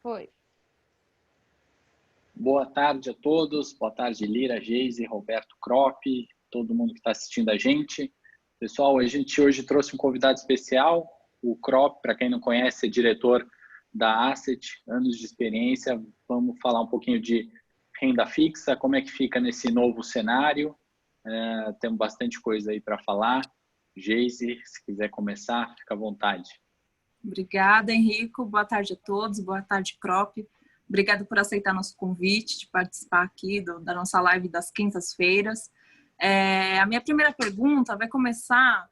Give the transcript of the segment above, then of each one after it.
Foi. Boa tarde a todos, boa tarde Lira, Geise, Roberto Krop, todo mundo que está assistindo a gente. Pessoal, a gente hoje trouxe um convidado especial, o Krop, para quem não conhece, é diretor da Asset, anos de experiência. Vamos falar um pouquinho de renda fixa, como é que fica nesse novo cenário. Temos bastante coisa aí para falar. Geise, se quiser começar, fica à vontade. Obrigada, Henrico. Boa tarde a todos. Boa tarde, Krop. Obrigada por aceitar nosso convite de participar aqui da nossa live das quintas-feiras. A minha primeira pergunta vai começar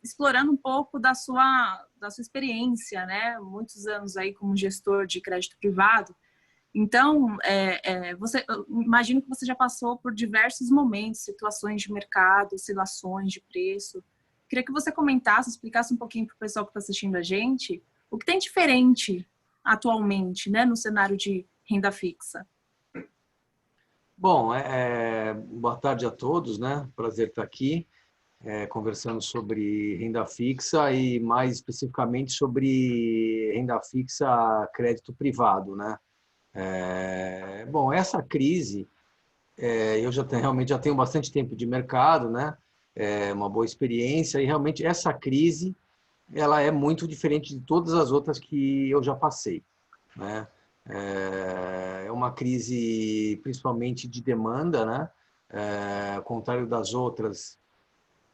explorando um pouco da sua experiência, né? Muitos anos aí como gestor de crédito privado. Então, imagino que você já passou por diversos momentos, situações de mercado, oscilações de preço. Queria que você comentasse, explicasse um pouquinho para o pessoal que está assistindo a gente o que tem diferente atualmente, né, no cenário de renda fixa. Bom, boa tarde a todos, né? Prazer estar aqui conversando sobre renda fixa e mais especificamente sobre renda fixa crédito privado, né? Bom, essa crise, eu realmente já tenho bastante tempo de mercado, né? Uma boa experiência e realmente essa crise ela é muito diferente de todas as outras que eu já passei, né? É uma crise principalmente de demanda, né? Ao contrário das outras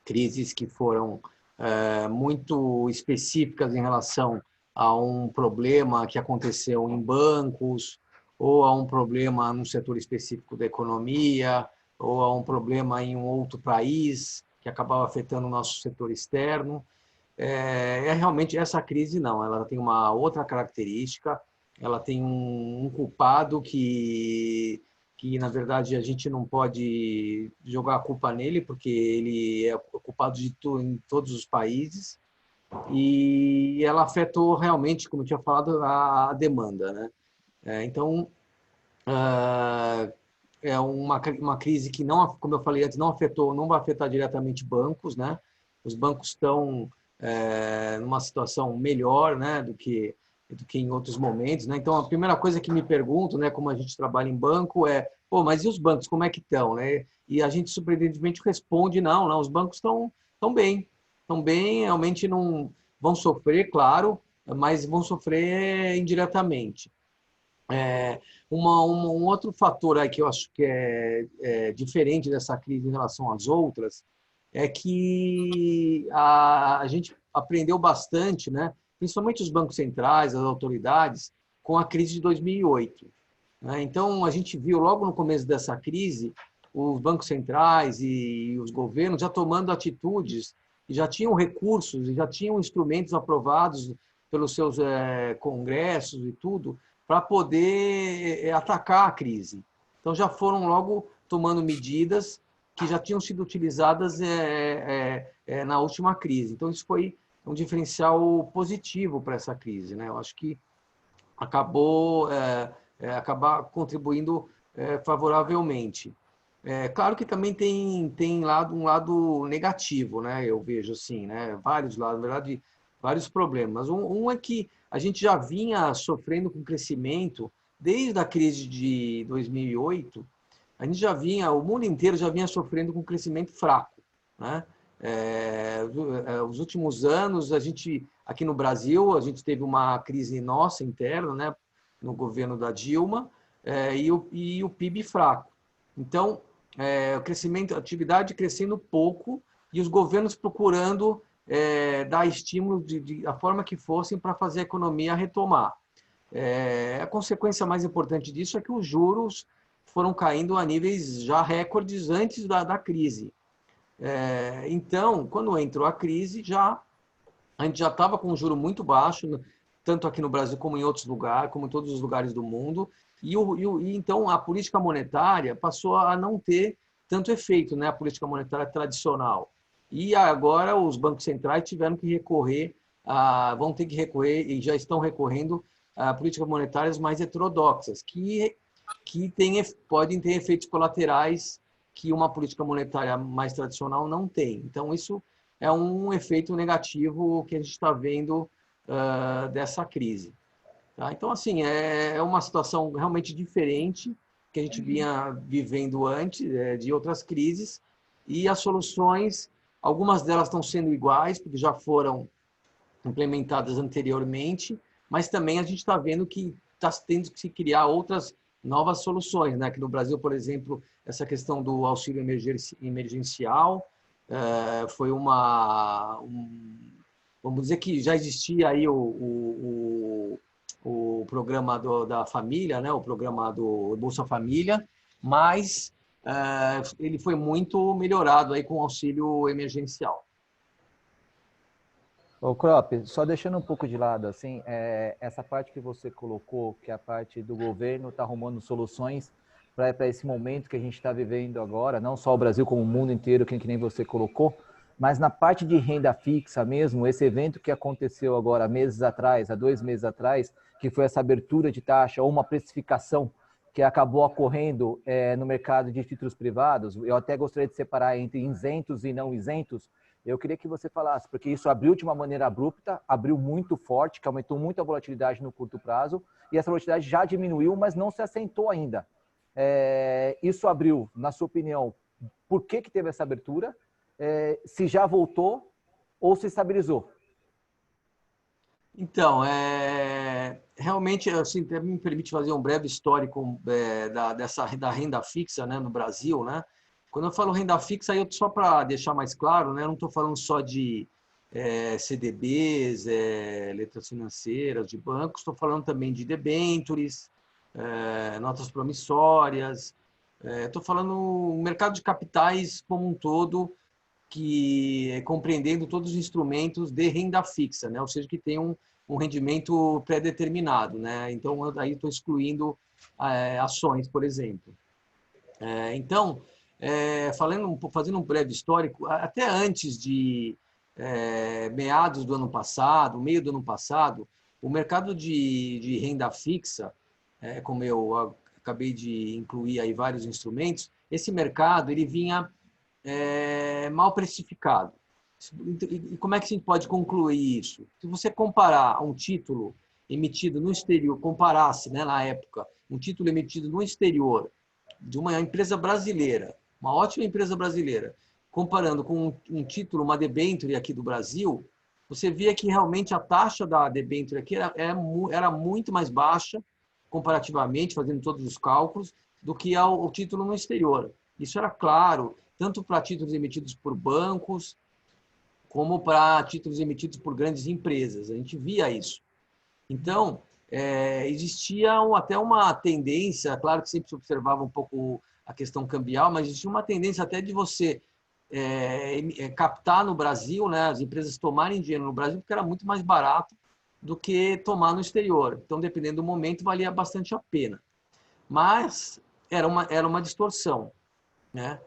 crises que foram muito específicas em relação a um problema que aconteceu em bancos, ou a um problema num setor específico da economia, ou a um problema em um outro país que acabava afetando o nosso setor externo. Realmente essa crise não, ela tem uma outra característica, ela tem um culpado que na verdade a gente não pode jogar a culpa nele, porque ele é culpado em todos os países, e ela afetou realmente, como eu tinha falado, a demanda, né? Então, é uma crise que, não, como eu falei antes, não vai afetar diretamente bancos, né? Os bancos estão numa situação melhor, né, do que em outros momentos, né? Então, a primeira coisa que me pergunto, né, como a gente trabalha em banco, pô, mas e os bancos, como é que estão, né? E a gente surpreendentemente responde, não, os bancos estão bem, realmente não vão sofrer, claro, mas vão sofrer indiretamente. Um outro fator aí que eu acho que é diferente dessa crise em relação às outras é que a gente aprendeu bastante, né? Principalmente os bancos centrais, as autoridades, com a crise de 2008. Né? Então, a gente viu logo no começo dessa crise os bancos centrais e os governos já tomando atitudes, e já tinham recursos, e já tinham instrumentos aprovados pelos seus congressos e tudo, para poder atacar a crise. Então, já foram logo tomando medidas que já tinham sido utilizadas na última crise. Então, isso foi um diferencial positivo para essa crise, né? Eu acho que acabar contribuindo favoravelmente. Claro que também tem um lado negativo, né? Eu vejo assim, né? Vários lados, na verdade, vários problemas. Um é que a gente já vinha sofrendo com crescimento desde a crise de 2008. A gente o mundo inteiro já vinha sofrendo com crescimento fraco, né? Os últimos anos, aqui no Brasil, a gente teve uma crise nossa interna, né, no governo da Dilma, e o PIB fraco. Então, o crescimento, a atividade crescendo pouco e os governos procurando dar estímulo da forma que fossem para fazer a economia retomar. A consequência mais importante disso é que os juros foram caindo a níveis já recordes antes da crise. Então, quando entrou a crise, a gente já estava com um juro muito baixo, tanto aqui no Brasil como em outros lugares, como em todos os lugares do mundo, e então a política monetária passou a não ter tanto efeito, né, a política monetária tradicional. E agora os bancos centrais tiveram que vão ter que recorrer, e já estão recorrendo a políticas monetárias mais heterodoxas, que podem ter efeitos colaterais que uma política monetária mais tradicional não tem. Então, isso é um efeito negativo que a gente está vendo dessa crise. Tá? Então, assim, é uma situação realmente diferente que a gente vinha vivendo antes de outras crises, e as soluções, algumas delas estão sendo iguais, porque já foram implementadas anteriormente, mas também a gente está vendo que está tendo que se criar outras novas soluções, né? Aqui no Brasil, por exemplo, essa questão do auxílio emergencial foi vamos dizer que já existia aí o programa da família, né? O programa do Bolsa Família, mas ele foi muito melhorado aí com o auxílio emergencial. Ô, Crop, só deixando um pouco de lado, assim, essa parte que você colocou, que é a parte do governo está arrumando soluções para esse momento que a gente está vivendo agora, não só o Brasil, como o mundo inteiro, que nem você colocou, mas na parte de renda fixa mesmo, esse evento que aconteceu agora, meses atrás, há 2 meses atrás, que foi essa abertura de taxa ou uma precificação que acabou ocorrendo no mercado de títulos privados, eu até gostaria de separar entre isentos e não isentos. Eu queria que você falasse, porque isso abriu de uma maneira abrupta, abriu muito forte, que aumentou muito a volatilidade no curto prazo, e essa volatilidade já diminuiu, mas não se assentou ainda. Isso abriu, na sua opinião, por que teve essa abertura? Se já voltou ou se estabilizou? Então, realmente, assim, me permite fazer um breve histórico da renda fixa, né, no Brasil, né? Quando eu falo renda fixa, só para deixar mais claro, né, eu não estou falando só de CDBs, letras financeiras, de bancos, estou falando também de debêntures, notas promissórias, estou falando do mercado de capitais como um todo, que compreendendo todos os instrumentos de renda fixa, né? Ou seja, que tem um rendimento pré-determinado, né? Então, aí estou excluindo ações, por exemplo. Então, fazendo um breve histórico, até antes de meados do ano passado, meio do ano passado, o mercado de renda fixa, como eu acabei de incluir aí vários instrumentos, esse mercado ele vinha mal precificado. E como é que a gente pode concluir isso? Se você comparar um título emitido no exterior, comparasse, né, na época, um título emitido no exterior de uma empresa brasileira, uma ótima empresa brasileira, comparando com um título, uma debênture aqui do Brasil, você via que realmente a taxa da debênture aqui era muito mais baixa, comparativamente, fazendo todos os cálculos, do que o título no exterior. Isso era claro, tanto para títulos emitidos por bancos, como para títulos emitidos por grandes empresas. A gente via isso. Então, existia até uma tendência, claro que sempre se observava um pouco a questão cambial, mas existia uma tendência até de você captar no Brasil, né, as empresas tomarem dinheiro no Brasil, porque era muito mais barato do que tomar no exterior. Então, dependendo do momento, valia bastante a pena. Mas era uma distorção, né?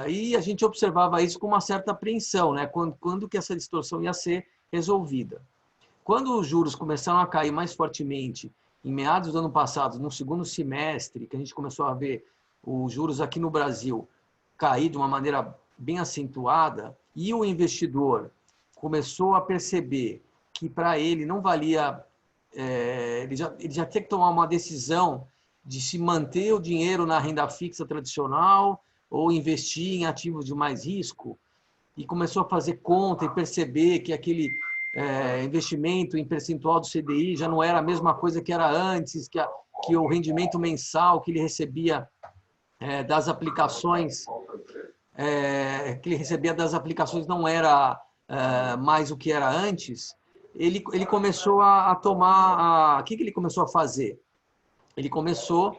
E a gente observava isso com uma certa apreensão, né? Quando que essa distorção ia ser resolvida. Quando os juros começaram a cair mais fortemente, em meados do ano passado, no segundo semestre, que a gente começou a ver os juros aqui no Brasil cair de uma maneira bem acentuada, e o investidor começou a perceber que para ele não valia, ele já tinha que tomar uma decisão de se manter o dinheiro na renda fixa tradicional ou investir em ativos de mais risco, e começou a fazer conta e perceber que aquele investimento em percentual do CDI já não era a mesma coisa que era antes, que o rendimento mensal que ele recebia das aplicações, não era mais o que era antes. Ele começou a tomar... O que ele começou a fazer? Ele começou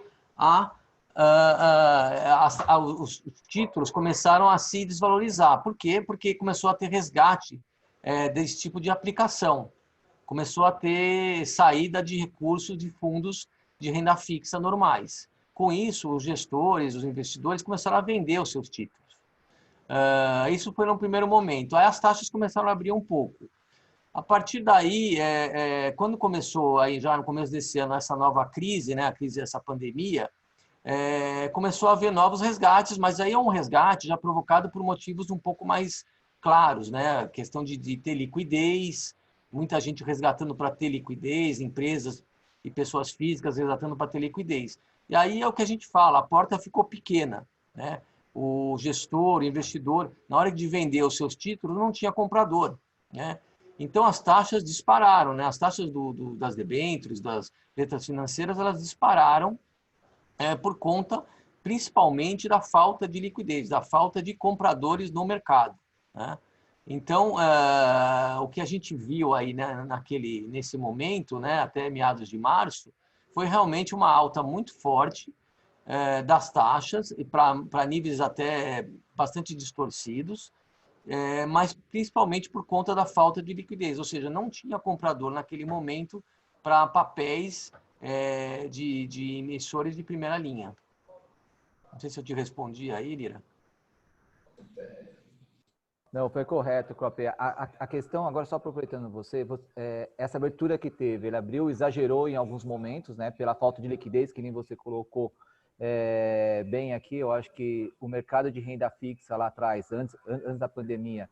os títulos começaram a se desvalorizar. Por quê? Porque começou a ter resgate desse tipo de aplicação. Começou a ter saída de recursos de fundos de renda fixa normais. Com isso, os gestores, os investidores começaram a vender os seus títulos. Isso foi no primeiro momento. Aí as taxas começaram a abrir um pouco. A partir daí, quando começou, aí já no começo desse ano, essa nova crise, né, a crise dessa pandemia, começou a haver novos resgates, mas aí é um resgate já provocado por motivos um pouco mais claros, né? A questão de ter liquidez, muita gente resgatando para ter liquidez, empresas e pessoas físicas resgatando para ter liquidez. E aí é o que a gente fala, a porta ficou pequena, né? O gestor, o investidor, na hora de vender os seus títulos, não tinha comprador, né? Então, as taxas dispararam, né? As taxas das debêntures, das letras financeiras, elas dispararam por conta, principalmente, da falta de liquidez, da falta de compradores no mercado, né? Então, o que a gente viu aí, né, nesse momento, né, até meados de março, foi realmente uma alta muito forte das taxas, e para níveis até bastante distorcidos, mas principalmente por conta da falta de liquidez, ou seja, não tinha comprador naquele momento para papéis de emissores de primeira linha. Não sei se eu te respondi aí, Lira. Não, foi correto, Crope. A questão, agora só aproveitando essa abertura que teve, ele abriu, exagerou em alguns momentos, né, pela falta de liquidez, que nem você colocou bem aqui. Eu acho que o mercado de renda fixa lá atrás, antes da pandemia,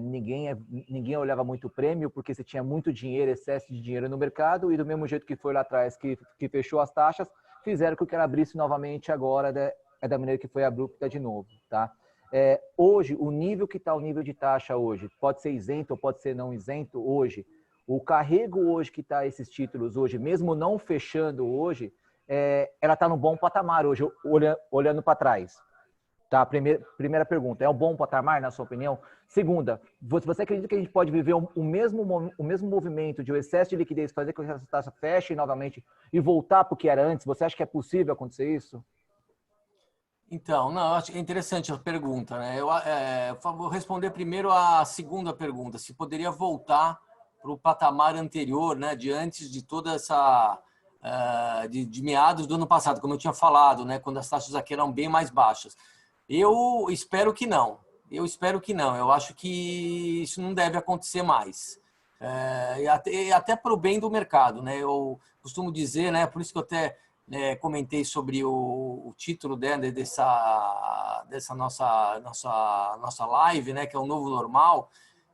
ninguém olhava muito o prêmio, porque você tinha muito dinheiro, excesso de dinheiro no mercado, e do mesmo jeito que foi lá atrás, que fechou as taxas, fizeram com que ela abrisse novamente agora, da maneira que foi abrupta de novo, tá? Hoje, o nível que está o nível de taxa hoje, pode ser isento ou pode ser não isento hoje, o carrego hoje que está esses títulos hoje, mesmo não fechando hoje, ela está no bom patamar hoje, olhando para trás. Tá, primeira pergunta, é um bom patamar, na sua opinião? Segunda, você acredita que a gente pode viver o mesmo movimento de o excesso de liquidez, fazer com que essa taxa feche novamente e voltar para o que era antes? Você acha que é possível acontecer isso? Então, não, eu acho interessante a pergunta, né? Eu vou responder primeiro a segunda pergunta, se poderia voltar para o patamar anterior, né, de antes de toda essa de meados do ano passado, como eu tinha falado, né, quando as taxas aqui eram bem mais baixas. Eu espero que não. Eu espero que não. Eu acho que isso não deve acontecer mais. E até para o bem do mercado, né? Eu costumo dizer, né? Por isso que eu até comentei sobre o título dessa nossa live, né? Que é o novo normal,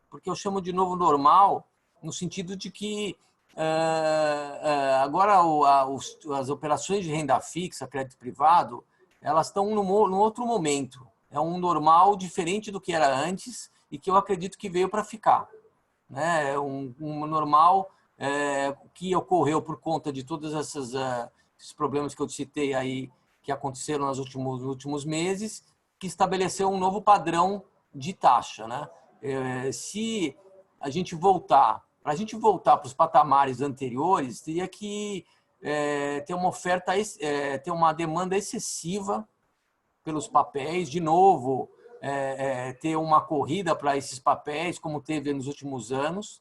porque eu chamo de novo normal no sentido de que agora as operações de renda fixa, crédito privado, elas estão num outro momento. É um normal diferente do que era antes e que eu acredito que veio para ficar, né? Um normal que ocorreu por conta de todos esses problemas que eu citei aí, que aconteceram nos últimos meses, que estabeleceu um novo padrão de taxa, né? Se a gente voltar, para a gente voltar para os patamares anteriores, teria que ter uma oferta, ter uma demanda excessiva pelos papéis, de novo, ter uma corrida para esses papéis, como teve nos últimos anos,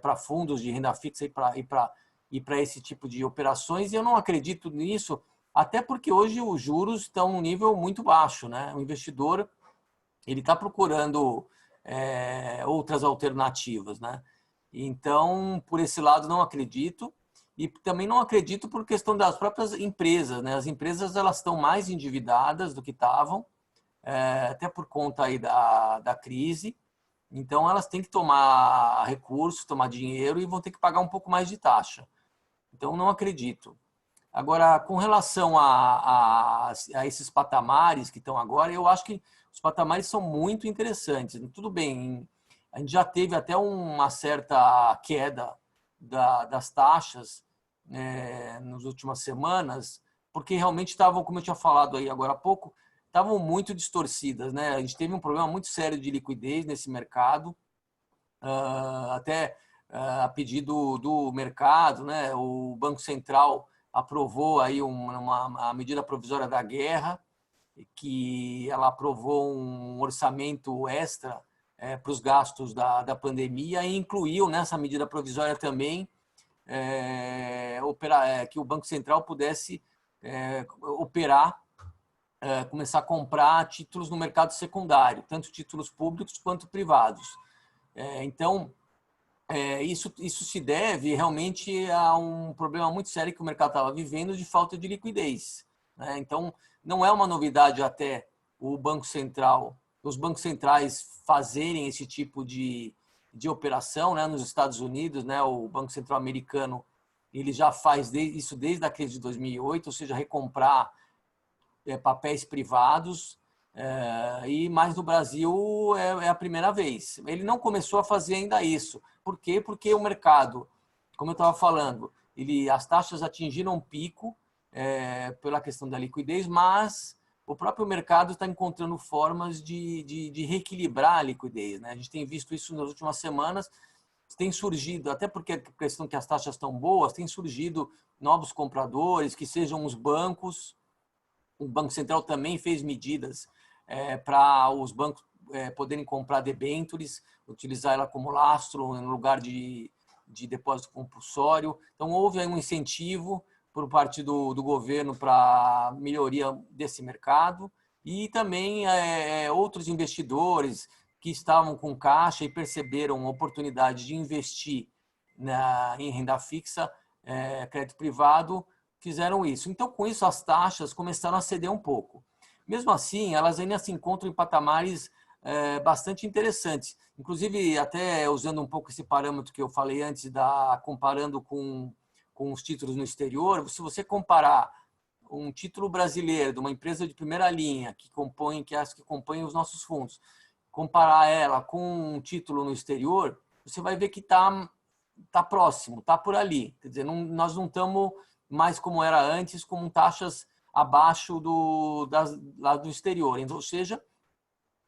para fundos de renda fixa e para esse tipo de operações. E eu não acredito nisso, até porque hoje os juros estão em um nível muito baixo, né? O investidor ele está procurando outras alternativas, né? Então, por esse lado, não acredito. E também não acredito por questão das próprias empresas, né? As empresas elas estão mais endividadas do que estavam, até por conta aí da crise. Então, elas têm que tomar recursos, tomar dinheiro e vão ter que pagar um pouco mais de taxa. Então, não acredito. Agora, com relação a esses patamares que estão agora, eu acho que os patamares são muito interessantes. Tudo bem, a gente já teve até uma certa queda das taxas nas últimas semanas, porque realmente estavam, como eu tinha falado aí agora há pouco, estavam muito distorcidas, né? A gente teve um problema muito sério de liquidez nesse mercado, até a pedido do mercado, né? O Banco Central aprovou aí uma medida provisória da guerra, que ela aprovou um orçamento extra para os gastos da pandemia e incluiu nessa medida provisória também que o Banco Central pudesse operar, começar a comprar títulos no mercado secundário, tanto títulos públicos quanto privados. Então, isso se deve realmente a um problema muito sério que o mercado estava vivendo de falta de liquidez, né? Então, não é uma novidade até o Banco Central, os bancos centrais fazerem esse tipo de de operação, né, nos Estados Unidos, né, o Banco Central americano ele já faz isso desde a crise de 2008, ou seja, recomprar papéis privados, e mais no Brasil é a primeira vez. Ele não começou a fazer ainda isso. Por quê? Porque o mercado, como eu estava falando, as taxas atingiram um pico pela questão da liquidez, mas o próprio mercado está encontrando formas de reequilibrar a liquidez, né? A gente tem visto isso nas últimas semanas, tem surgido, até porque a questão que as taxas estão boas, tem surgido novos compradores, que sejam os bancos. O Banco Central também fez medidas para os bancos poderem comprar debêntures, utilizar ela como lastro no lugar de depósito compulsório. Então, houve aí um incentivo por parte do governo para melhoria desse mercado e também outros investidores que estavam com caixa e perceberam a oportunidade de investir em renda fixa, crédito privado, fizeram isso. Então, com isso, as taxas começaram a ceder um pouco. Mesmo assim, elas ainda se encontram em patamares bastante interessantes. Inclusive, até usando um pouco esse parâmetro que eu falei antes, comparando com os títulos no exterior, se você comparar um título brasileiro de uma empresa de primeira linha que compõe os nossos fundos, comparar ela com um título no exterior, você vai ver que está próximo, está por ali. Quer dizer, nós não estamos mais como era antes, com taxas abaixo do exterior. Então, ou seja,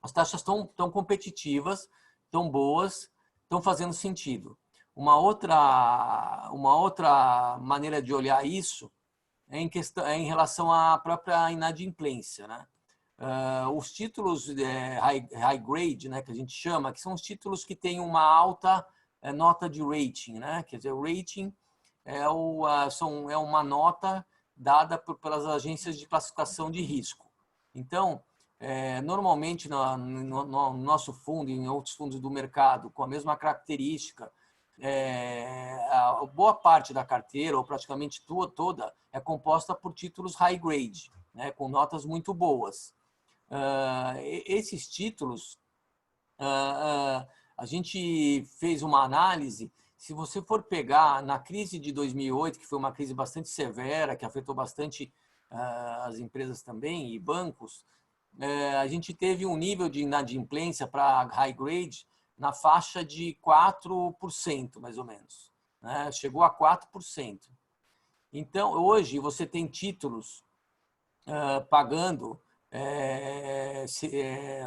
as taxas estão competitivas, estão boas, estão fazendo sentido. Uma outra maneira de olhar isso é em relação à própria inadimplência, né? Os títulos high grade, né, que a gente chama, que são os títulos que têm uma alta nota de rating, né? Quer dizer, o rating é uma nota dada pelas agências de classificação de risco. Então, normalmente no nosso fundo e em outros fundos do mercado com a mesma característica, a boa parte da carteira, ou praticamente toda, é composta por títulos high grade, né, com notas muito boas. Esses títulos, a gente fez uma análise. Se você for pegar na crise de 2008, que foi uma crise bastante severa, que afetou bastante as empresas também e bancos, a gente teve um nível de inadimplência para high grade na faixa de 4%, mais ou menos, né? Chegou a 4%. Então, hoje, você tem títulos pagando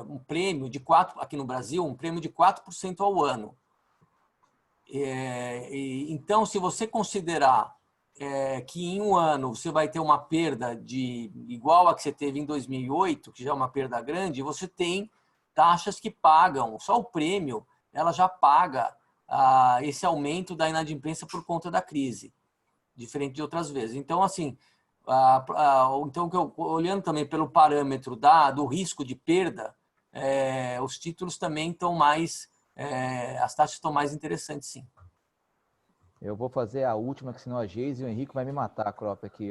um prêmio de 4%, aqui no Brasil, um prêmio de 4% ao ano. Então, se você considerar que em um ano você vai ter uma perda igual a que você teve em 2008, que já é uma perda grande, você tem taxas que pagam, só o prêmio, ela já paga esse aumento da inadimplência por conta da crise, diferente de outras vezes. Então, assim, olhando também pelo parâmetro do risco de perda, os títulos também estão mais, as taxas estão mais interessantes, sim. Eu vou fazer a última, que senão a Geise e o Henrique vai me matar, Crop, aqui.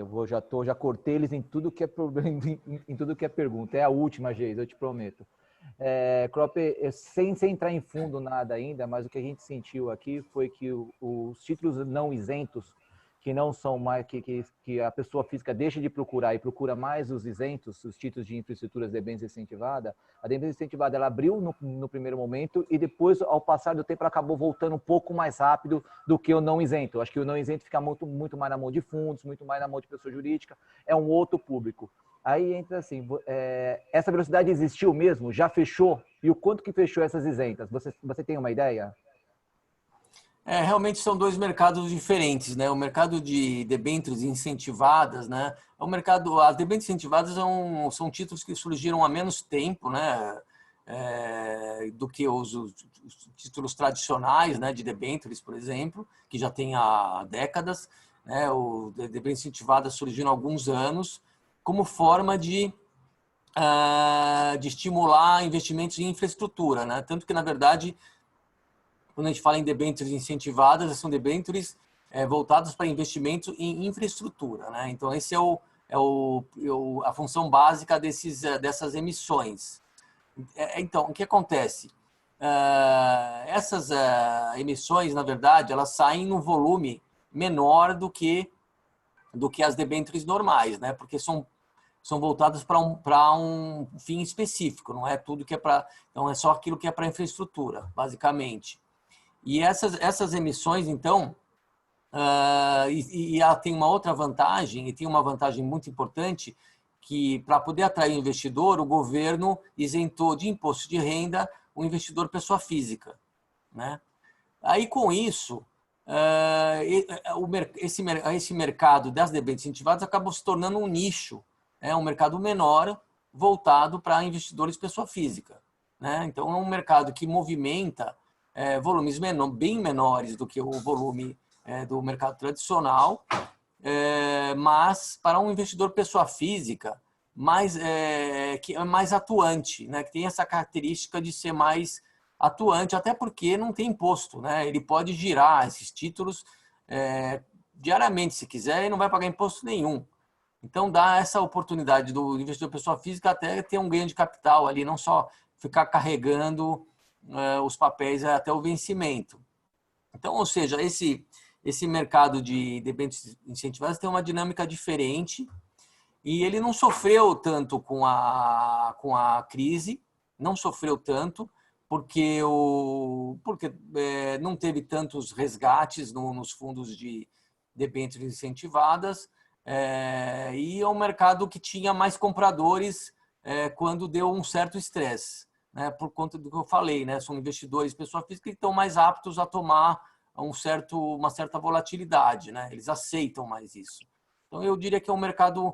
Já cortei eles em tudo que é problema, em tudo que é pergunta. É a última, Geise, eu te prometo. Crop, sem entrar em fundo nada ainda, mas o que a gente sentiu aqui foi que os títulos não isentos, que não são mais, que a pessoa física deixa de procurar e procura mais os isentos, os títulos de infraestruturas de debênture incentivada, a debênture incentivada ela abriu no primeiro momento e depois, ao passar do tempo, ela acabou voltando um pouco mais rápido do que o não isento. Acho que o não isento fica muito mais na mão de fundos, muito mais na mão de pessoa jurídica, é um outro público. Aí entra assim, essa velocidade existiu mesmo? Já fechou? E o quanto que fechou essas isentas? Você tem uma ideia? Realmente são dois mercados diferentes, né? O mercado de debêntures incentivadas, né? As debêntures incentivadas são títulos que surgiram há menos tempo, né? Do que os títulos tradicionais, né? De debêntures, por exemplo, que já tem há décadas, né? O debêntures incentivadas surgiram há alguns anos como forma de estimular investimentos em infraestrutura, né? Tanto que, na verdade, quando a gente fala em debêntures incentivadas, são debêntures voltadas para investimentos em infraestrutura, né? Então, esse a função básica dessas emissões. Então, o que acontece? essas emissões, na verdade, elas saem num volume menor do que as debêntures normais, né? Porque são voltadas para um fim específico, não é tudo que é para... Então, é só aquilo que é para infraestrutura, basicamente. E essas emissões, então, ela tem uma outra vantagem, e tem uma vantagem muito importante, que para poder atrair o investidor, o governo isentou de imposto de renda o investidor pessoa física, né? Aí, com isso, esse mercado das debêntures incentivadas acabou se tornando um nicho, um mercado menor voltado para investidores pessoa física, né? Então, é um mercado que movimenta volumes bem menores do que o volume do mercado tradicional, mas para um investidor pessoa física que é mais atuante, né? Que tem essa característica de ser mais atuante, até porque não tem imposto, né? Ele pode girar esses títulos diariamente, se quiser, e não vai pagar imposto nenhum. Então, dá essa oportunidade do investidor pessoa física até ter um ganho de capital ali, não só ficar carregando os papéis até o vencimento. Então, ou seja, esse mercado de debêntures incentivadas tem uma dinâmica diferente e ele não sofreu tanto com a crise, não sofreu tanto, porque não teve tantos resgates nos fundos de debêntures incentivadas, e é um mercado que tinha mais compradores quando deu um certo estresse, né, por conta do que eu falei, né, são investidores, pessoa física, que estão mais aptos a tomar uma certa volatilidade, né, eles aceitam mais isso. Então, eu diria que é um mercado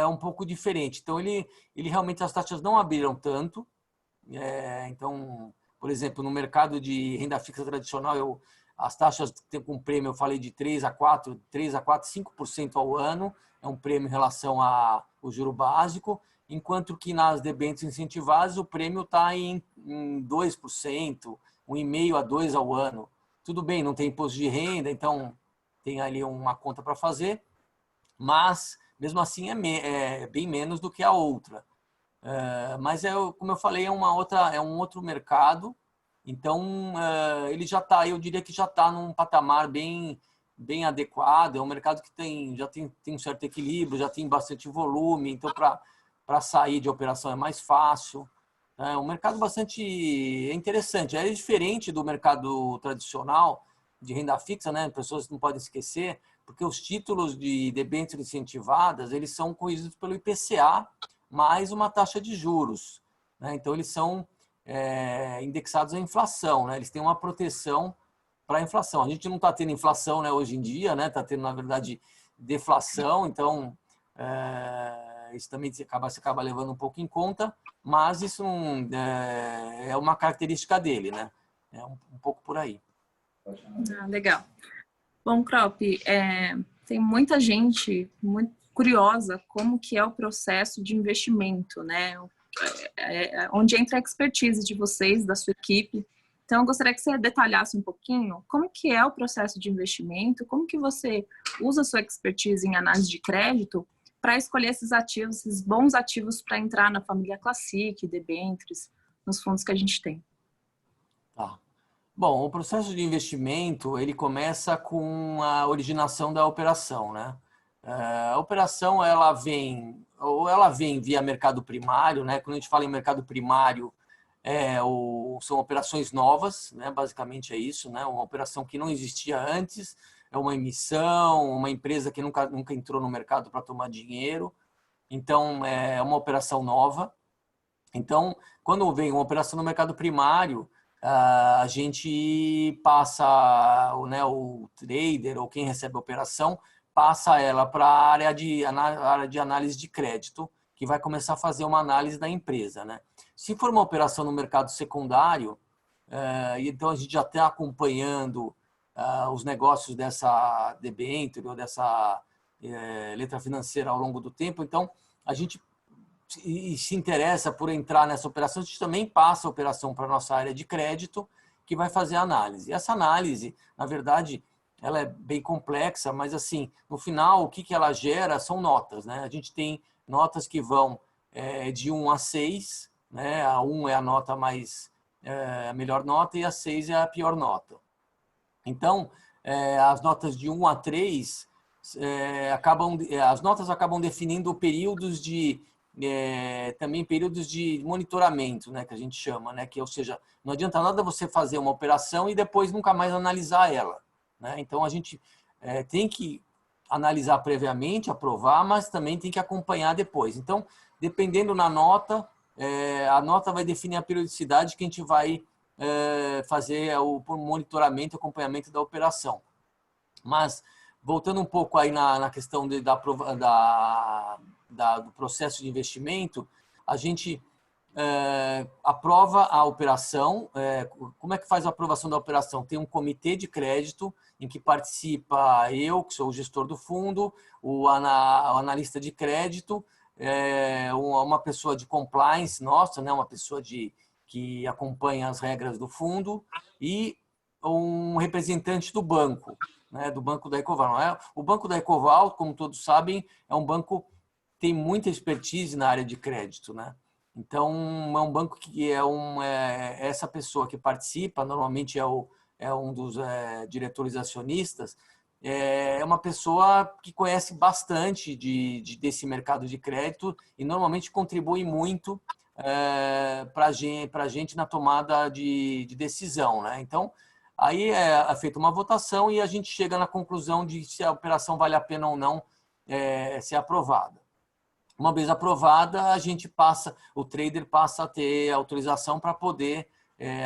um pouco diferente. Então, ele realmente, as taxas não abriram tanto. Então, por exemplo, no mercado de renda fixa tradicional, as taxas com prêmio, eu falei de 3 a 4, 5% ao ano, é um prêmio em relação ao juro básico, enquanto que nas debêntures incentivadas o prêmio está em 2%, 1,5% a 2% ao ano. Tudo bem, não tem imposto de renda, então tem ali uma conta para fazer, mas mesmo assim é bem menos do que a outra. Mas, como eu falei, é um outro mercado, então ele eu diria que já está num patamar bem adequado, é um mercado que já tem um certo equilíbrio, já tem bastante volume, então para sair de operação é mais fácil. É um mercado bastante interessante, é diferente do mercado tradicional de renda fixa, né? As pessoas não podem esquecer, porque os títulos de debêntures incentivadas, eles são corrigidos pelo IPCA, mais uma taxa de juros, né? Então, eles são indexados à inflação, né? Eles têm uma proteção para a inflação. A gente não está tendo inflação, né, hoje em dia, né? Está tendo, na verdade, deflação, então isso também se acaba levando um pouco em conta, mas isso não, é uma característica dele, né? É um pouco por aí. Legal. Bom, Krop, tem muita gente muito curiosa como que é o processo de investimento, né? Onde entra a expertise de vocês, da sua equipe. Então, eu gostaria que você detalhasse um pouquinho como que é o processo de investimento, como que você usa a sua expertise em análise de crédito para escolher esses ativos, esses bons ativos para entrar na família Classic, debêntures, nos fundos que a gente tem. Tá. Bom, o processo de investimento, ele começa com a originação da operação, né? A operação, ela vem via mercado primário, né? Quando a gente fala em mercado primário, são operações novas, né? Basicamente é isso, né? Uma operação que não existia antes, é uma emissão, uma empresa que nunca entrou no mercado para tomar dinheiro, então é uma operação nova. Então, quando vem uma operação no mercado primário, a gente passa, né, o trader ou quem recebe a operação, passa ela para a área de análise de crédito, que vai começar a fazer uma análise da empresa, né? Se for uma operação no mercado secundário, então a gente já está acompanhando os negócios dessa debênture ou dessa letra financeira ao longo do tempo, então a gente se interessa por entrar nessa operação, a gente também passa a operação para a nossa área de crédito, que vai fazer a análise. Essa análise, na verdade, ela é bem complexa, mas assim, no final, o que ela gera são notas, né? A gente tem notas que vão de 1 a 6, né? A 1 é a nota mais a melhor nota e a 6 é a pior nota. Então, as notas de 1 a 3, as notas acabam definindo períodos também períodos de monitoramento, né, que a gente chama, né, ou seja, não adianta nada você fazer uma operação e depois nunca mais analisar ela, né? Então, a gente tem que analisar previamente, aprovar, mas também tem que acompanhar depois. Então, dependendo da nota, a nota vai definir a periodicidade que a gente vai fazer o monitoramento e acompanhamento da operação. Mas, voltando um pouco aí na questão do processo de investimento, a gente aprova a operação. Como é que faz a aprovação da operação? Tem um comitê de crédito em que participa eu, que sou o gestor do fundo, o analista de crédito, uma pessoa de compliance nossa, né, uma pessoa que acompanha as regras do fundo, e um representante do banco, né, do banco da Ecoval. O banco da Ecoval, como todos sabem, é um banco que tem muita expertise na área de crédito, né? Então, é um banco que essa pessoa que participa, normalmente é um dos diretores acionistas, é uma pessoa que conhece bastante desse mercado de crédito e normalmente contribui muito para a gente na tomada de decisão, né? Então, aí é feita uma votação e a gente chega na conclusão de se a operação vale a pena ou não ser aprovada. Uma vez aprovada, o trader passa a ter autorização para poder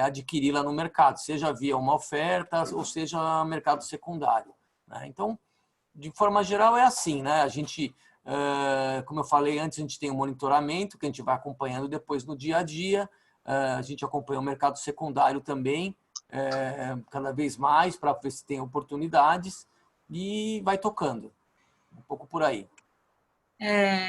adquiri-la no mercado, seja via uma oferta ou seja mercado secundário, né? Então, de forma geral, é assim, né? A gente, como eu falei antes, a gente tem um monitoramento que a gente vai acompanhando depois no dia a dia. A gente acompanha o mercado secundário também, cada vez mais, para ver se tem oportunidades, e vai tocando. Um pouco por aí.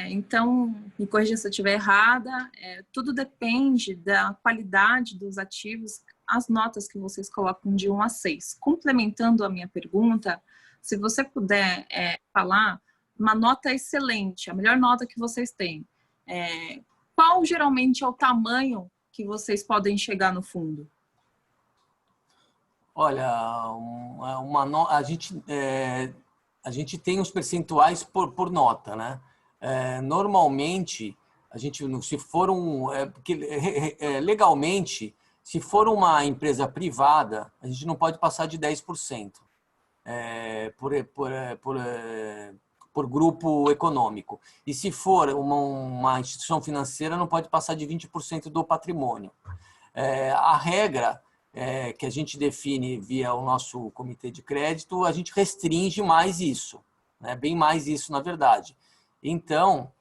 Então, me corrija se eu estiver errada, tudo depende da qualidade dos ativos, as notas que vocês colocam de 1 a 6. Complementando a minha pergunta, se você puder falar uma nota excelente, a melhor nota que vocês têm, qual geralmente é o tamanho que vocês podem chegar no fundo? Olha, a gente tem os percentuais por nota, né? Normalmente, a gente, se for legalmente, se for uma empresa privada, a gente não pode passar de 10% por grupo econômico. E se for uma instituição financeira, não pode passar de 20% do patrimônio. A regra que a gente define via o nosso comitê de crédito, a gente restringe mais isso, né? Bem mais isso, na verdade. Então,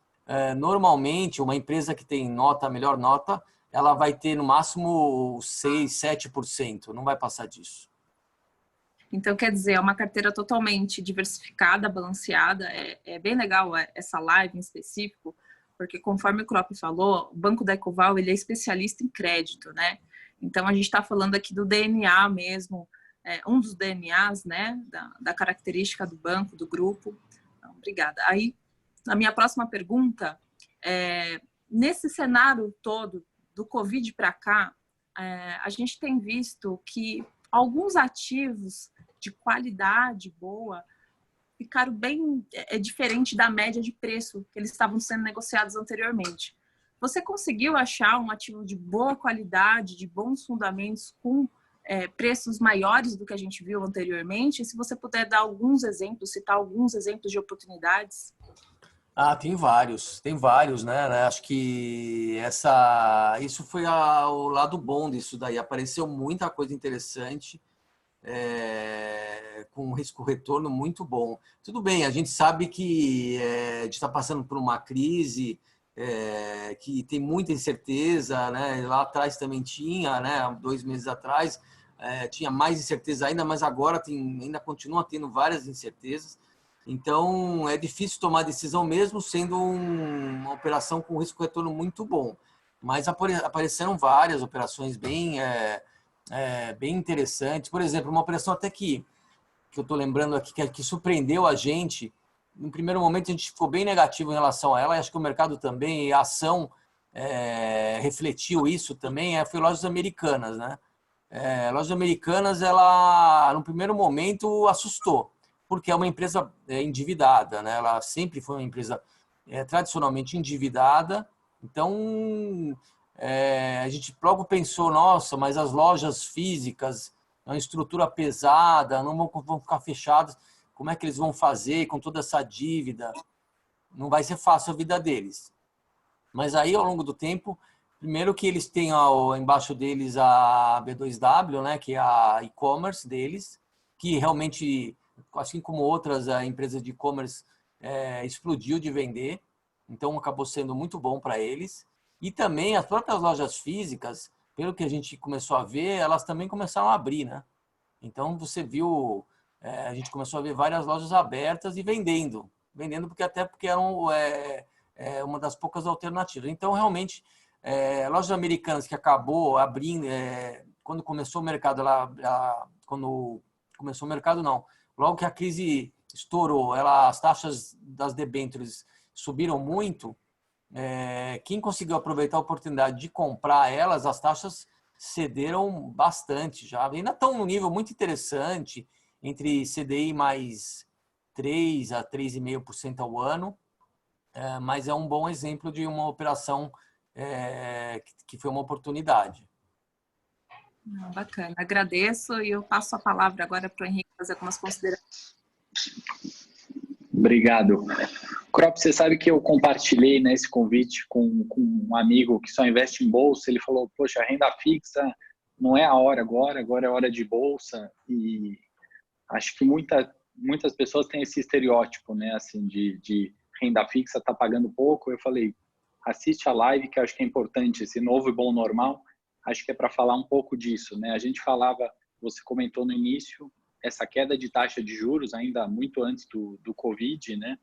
normalmente, uma empresa que tem a melhor nota, ela vai ter no máximo 6%, 7%, não vai passar disso. Então, quer dizer, é uma carteira totalmente diversificada, balanceada. É bem legal essa live em específico, porque conforme o Crop falou, o Banco da Ecoval ele é especialista em crédito, né? Então, a gente está falando aqui do DNA mesmo, um dos DNAs, né, da característica do banco, do grupo. Então, obrigada. Aí, a minha próxima pergunta, nesse cenário todo do Covid para cá, a gente tem visto que alguns ativos de qualidade boa ficaram bem diferente da média de preço que eles estavam sendo negociados anteriormente. Você conseguiu achar um ativo de boa qualidade, de bons fundamentos, com preços maiores do que a gente viu anteriormente? E se você puder dar alguns exemplos, citar alguns exemplos de oportunidades. Tem vários, né? Acho que isso foi o lado bom disso daí. Apareceu muita coisa interessante, com um risco-retorno muito bom. Tudo bem, a gente sabe que a gente está passando por uma crise que tem muita incerteza, né? Lá atrás também tinha, né? 2 meses atrás, tinha mais incerteza ainda, mas agora ainda continua tendo várias incertezas. Então, é difícil tomar decisão mesmo sendo uma operação com risco-retorno muito bom. Mas apareceram várias operações bem interessantes. Por exemplo, uma operação até que eu estou lembrando aqui, que surpreendeu a gente. No primeiro momento, a gente ficou bem negativo em relação a ela. Acho que o mercado também, a ação, refletiu isso também foi Lojas Americanas, né? Lojas Americanas, ela no primeiro momento assustou, porque é uma empresa endividada, né? Ela sempre foi uma empresa tradicionalmente endividada. Então a gente logo pensou, nossa, mas as lojas físicas, uma estrutura pesada, não vão ficar fechadas, como é que eles vão fazer com toda essa dívida? Não vai ser fácil a vida deles. Mas aí, ao longo do tempo, primeiro que eles têm embaixo deles a B2W, né, que é a e-commerce deles, que realmente, assim como outras empresas de e-commerce, explodiu de vender. Então, acabou sendo muito bom para eles. E também as próprias lojas físicas, pelo que a gente começou a ver, elas também começaram a abrir, né? Então, você viu, a gente começou a ver várias lojas abertas e vendendo porque eram uma das poucas alternativas. Então, realmente, lojas americanas que acabou abrindo, quando começou o mercado, quando começou o mercado, não. Logo que a crise estourou, as taxas das debêntures subiram muito, quem conseguiu aproveitar a oportunidade de comprar elas, as taxas cederam bastante já. Ainda estão num nível muito interessante, entre CDI mais 3 a 3,5% ao ano, mas é um bom exemplo de uma operação que foi uma oportunidade. Bacana, agradeço e eu passo a palavra agora para o Henrique fazer algumas considerações. Obrigado. Krop, você sabe que eu compartilhei esse convite com um amigo que só investe em bolsa. Ele falou, poxa, a renda fixa não é a hora agora é hora de bolsa. E acho que muitas pessoas têm esse estereótipo, né, assim, de renda fixa tá pagando pouco. Eu falei, assiste a live, que eu acho que é importante, esse novo e bom normal. Acho que é para falar um pouco disso, né? A gente falava, você comentou no início, essa queda de taxa de juros, ainda muito antes do Covid, né?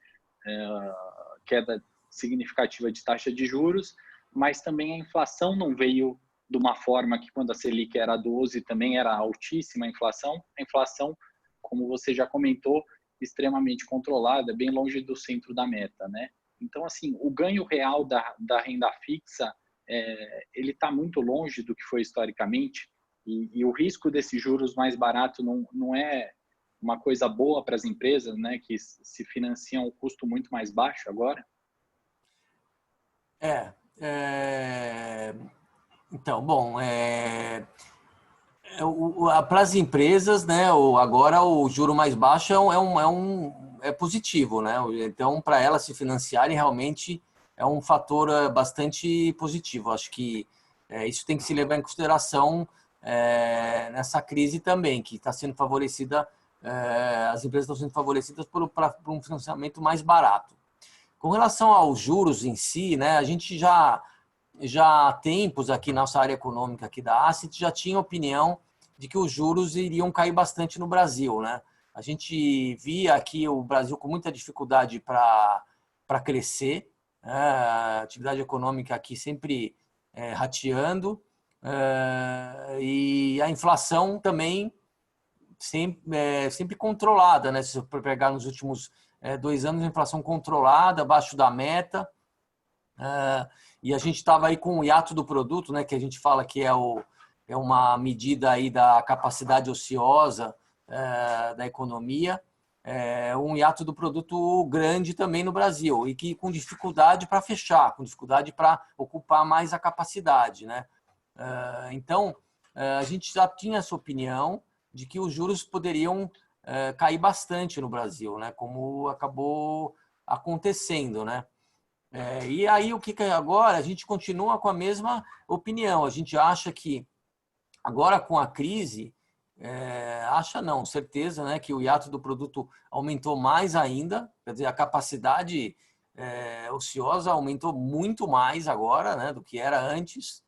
Queda significativa de taxa de juros, mas também a inflação não veio de uma forma que quando a Selic era 12 também era altíssima a inflação, como você já comentou, extremamente controlada, bem longe do centro da meta, né? Então, assim, o ganho real da renda fixa, ele está muito longe do que foi historicamente, e o risco desses juros mais baratos não é uma coisa boa para as empresas, né, que se financiam a custo muito mais baixo agora? Então, bom, para as empresas, né, agora o juro mais baixo é positivo, né? Então, para elas se financiarem, realmente é um fator bastante positivo. Acho que isso tem que se levar em consideração nessa crise também, que está sendo favorecida, as empresas estão sendo favorecidas por um financiamento mais barato. Com relação aos juros em si, né, a gente já há tempos aqui na nossa área econômica aqui da Asset já tinha opinião de que os juros iriam cair bastante no Brasil, né? A gente via aqui o Brasil com muita dificuldade para crescer, né? A atividade econômica aqui sempre rateando, e a inflação também sempre controlada, né? Se você for pegar nos últimos 2 anos, a inflação controlada, abaixo da meta, e a gente estava aí com o hiato do produto, né? Que a gente fala que é uma medida aí da capacidade ociosa da economia, um hiato do produto grande também no Brasil e que com dificuldade para fechar, com dificuldade para ocupar mais a capacidade, né? Então, a gente já tinha essa opinião de que os juros poderiam cair bastante no Brasil, né? Como acabou acontecendo, né? E aí, o que agora? A gente continua com a mesma opinião. A gente acha que agora com a crise, acha não, certeza, né, que o hiato do produto aumentou mais ainda, quer dizer, a capacidade ociosa aumentou muito mais agora, né, do que era antes,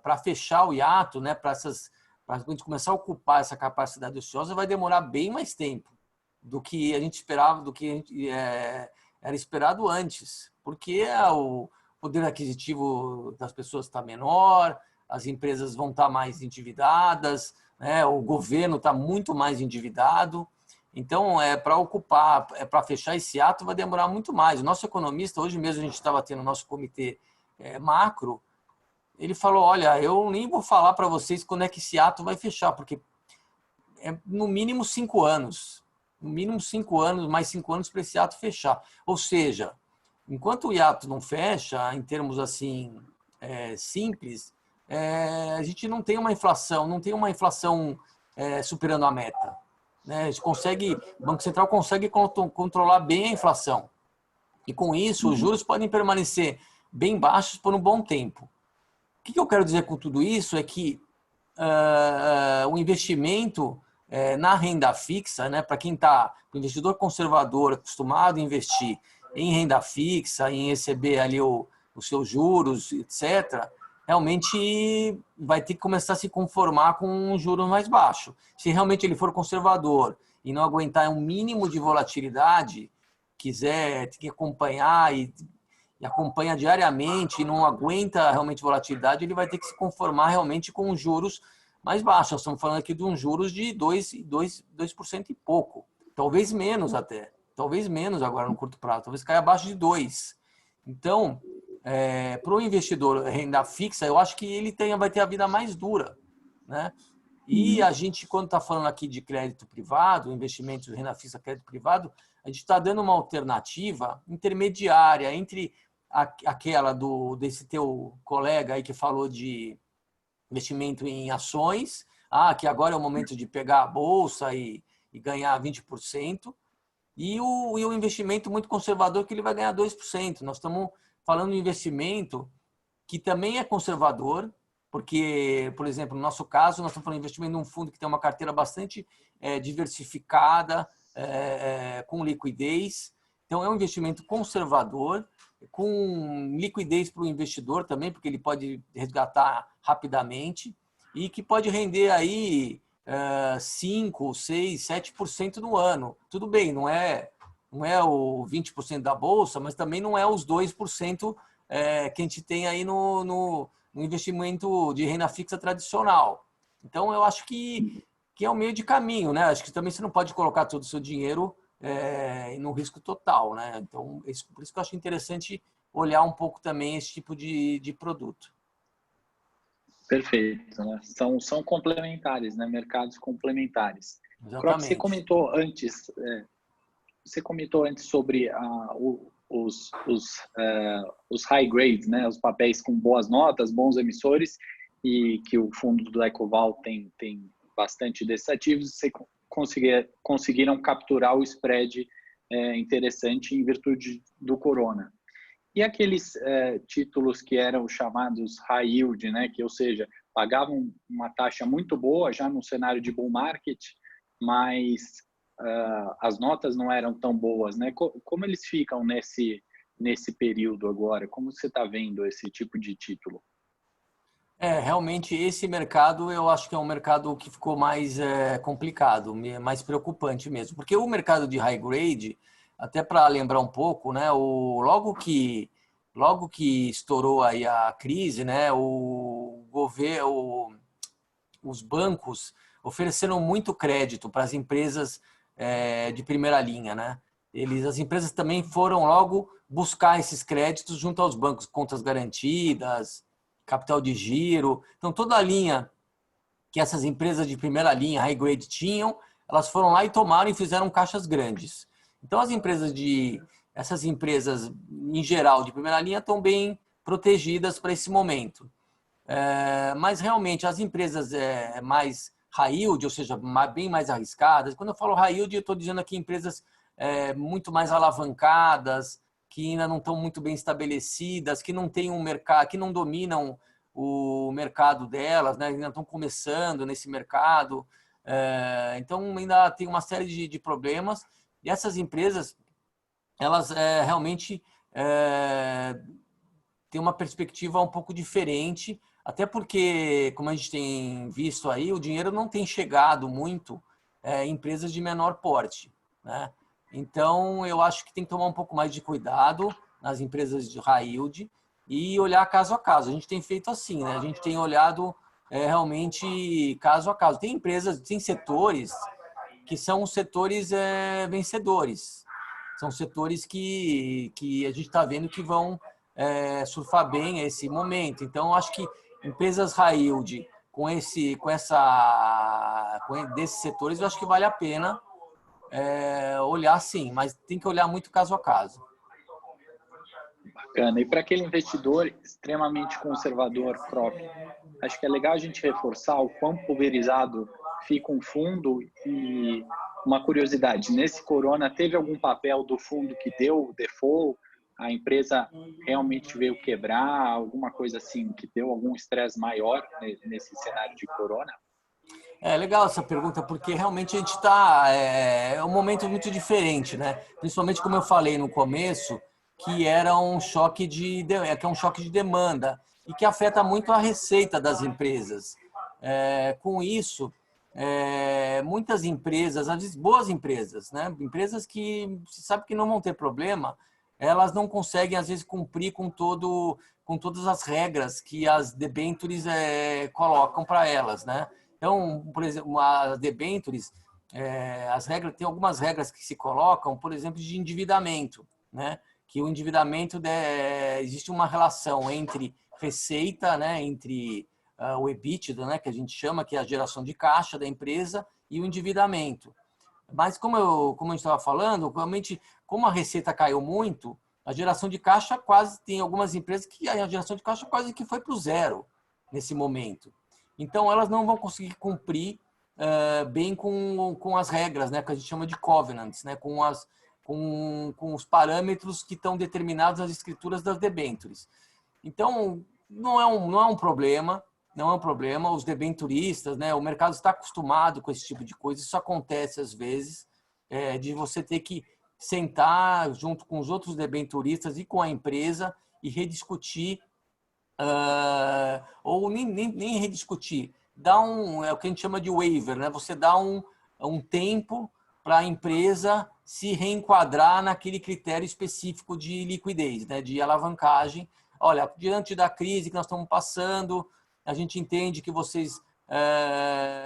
para fechar o hiato, né, para a gente começar a ocupar essa capacidade ociosa, vai demorar bem mais tempo do que a gente esperava, do que era esperado antes, porque o poder aquisitivo das pessoas está menor, as empresas vão estar mais endividadas, né? O governo está muito mais endividado, Então, para ocupar, para fechar esse ato, vai demorar muito mais. O nosso economista, hoje mesmo a gente estava tendo o nosso comitê macro, ele falou, olha, eu nem vou falar para vocês quando é que esse ato vai fechar, porque é no mínimo 5 anos. No mínimo 5 anos, mais 5 anos para esse ato fechar. Ou seja, enquanto o hiato não fecha, em termos assim simples, a gente não tem uma inflação, superando a meta. Né? O Banco Central consegue controlar bem a inflação. E com isso, os juros podem permanecer bem baixos por um bom tempo. O que eu quero dizer com tudo isso é que o investimento na renda fixa, né, para quem está, o investidor conservador acostumado a investir em renda fixa, em receber ali os seus juros, etc., realmente vai ter que começar a se conformar com um juro mais baixo. Se realmente ele for conservador e não aguentar um mínimo de volatilidade, quiser ter que acompanhar e acompanha diariamente e não aguenta realmente volatilidade, ele vai ter que se conformar realmente com juros mais baixos. Nós estamos falando aqui de uns juros de 2% e pouco. Talvez menos até. Talvez menos agora no curto prazo. Talvez caia abaixo de 2%. Então, para o investidor renda fixa, eu acho que ele vai ter a vida mais dura. Né? E a gente, quando está falando aqui de crédito privado, investimentos em renda fixa, crédito privado, a gente está dando uma alternativa intermediária entre aquela desse teu colega aí que falou de investimento em ações, que agora é o momento de pegar a bolsa e ganhar 20%, e o investimento muito conservador que ele vai ganhar 2%. Nós estamos falando de investimento que também é conservador, porque, por exemplo, no nosso caso, nós estamos falando de investimento num fundo que tem uma carteira bastante diversificada, com liquidez. Então, é um investimento conservador, com liquidez para o investidor também, porque ele pode resgatar rapidamente e que pode render aí 5%, 6%, 7% no ano. Tudo bem, não é o 20% da Bolsa, mas também não é os 2% que a gente tem aí no investimento de renda fixa tradicional. Então, eu acho que é um meio de caminho, né? Acho que também você não pode colocar todo o seu dinheiro no risco total, né? Então, por isso que eu acho interessante olhar um pouco também esse tipo de produto. Perfeito, né? São complementares, né? Mercados complementares. Exatamente. Você comentou antes sobre os high grades, né? Os papéis com boas notas, bons emissores, e que o fundo do Ecoval tem bastante desses ativos. Você conseguiram capturar o spread interessante em virtude do corona. E aqueles títulos que eram chamados high yield, né, que, ou seja, pagavam uma taxa muito boa já no cenário de bull market, mas as notas não eram tão boas, né? Como eles ficam nesse período agora? Como você está vendo esse tipo de título? Realmente esse mercado eu acho que é um mercado que ficou mais complicado, mais preocupante mesmo. Porque o mercado de high grade, até para lembrar um pouco, né, logo que estourou aí a crise, né, o governo, os bancos ofereceram muito crédito para as empresas de primeira linha, né? As empresas também foram logo buscar esses créditos junto aos bancos, contas garantidas, capital de giro. Então, toda a linha que essas empresas de primeira linha, high grade, tinham, elas foram lá e tomaram e fizeram caixas grandes. Então, essas empresas, em geral, de primeira linha, estão bem protegidas para esse momento. Mas, realmente, as empresas mais high yield, ou seja, bem mais arriscadas, quando eu falo high yield, eu estou dizendo aqui empresas muito mais alavancadas, que ainda não estão muito bem estabelecidas, que não têm um mercado, que não dominam o mercado delas, né? Ainda estão começando nesse mercado. Então, ainda tem uma série de problemas. E essas empresas, elas realmente têm uma perspectiva um pouco diferente, até porque, como a gente tem visto aí, o dinheiro não tem chegado muito em empresas de menor porte, né? Então, eu acho que tem que tomar um pouco mais de cuidado nas empresas de high yield e olhar caso a caso. A gente tem feito assim, né? A gente tem olhado realmente caso a caso. Tem empresas, tem setores que são os setores vencedores. São setores que a gente está vendo que vão surfar bem esse momento. Então, acho que empresas high yield desses setores, eu acho que vale a pena olhar sim, mas tem que olhar muito caso a caso. Bacana. E para aquele investidor extremamente conservador, Crop, acho que é legal a gente reforçar o quão pulverizado fica um fundo. E uma curiosidade, nesse corona teve algum papel do fundo que deu o default? A empresa realmente veio quebrar, alguma coisa assim, que deu algum estresse maior nesse cenário de corona? É legal essa pergunta, porque realmente a gente está... É um momento muito diferente, né? Principalmente, como eu falei no começo, que era um choque que é um choque de demanda e que afeta muito a receita das empresas. Com isso, muitas empresas, às vezes boas empresas, né? Empresas que se sabe que não vão ter problema, elas não conseguem, às vezes, cumprir com todas as regras que as debentures colocam para elas, né? Então, por exemplo, as debentures, tem algumas regras que se colocam, por exemplo, de endividamento, né? Que o endividamento, existe uma relação entre receita, né? Entre o EBITDA, né? Que a gente chama, que é a geração de caixa da empresa, e o endividamento. Mas como a gente estava falando, realmente, como a receita caiu muito, a geração de caixa tem algumas empresas que a geração de caixa quase que foi para o zero nesse momento. Então, elas não vão conseguir cumprir bem com as regras, né, que a gente chama de covenants, né, com os parâmetros que estão determinados nas escrituras das debêntures. Então, não é um problema. Não é um problema, os debenturistas, né? O mercado está acostumado com esse tipo de coisa, isso acontece às vezes, de você ter que sentar junto com os outros debenturistas e com a empresa e rediscutir, ou nem rediscutir, é o que a gente chama de waiver, né? Você dá um tempo para a empresa se reenquadrar naquele critério específico de liquidez, né? De alavancagem. Olha, diante da crise que nós estamos passando, a gente entende que vocês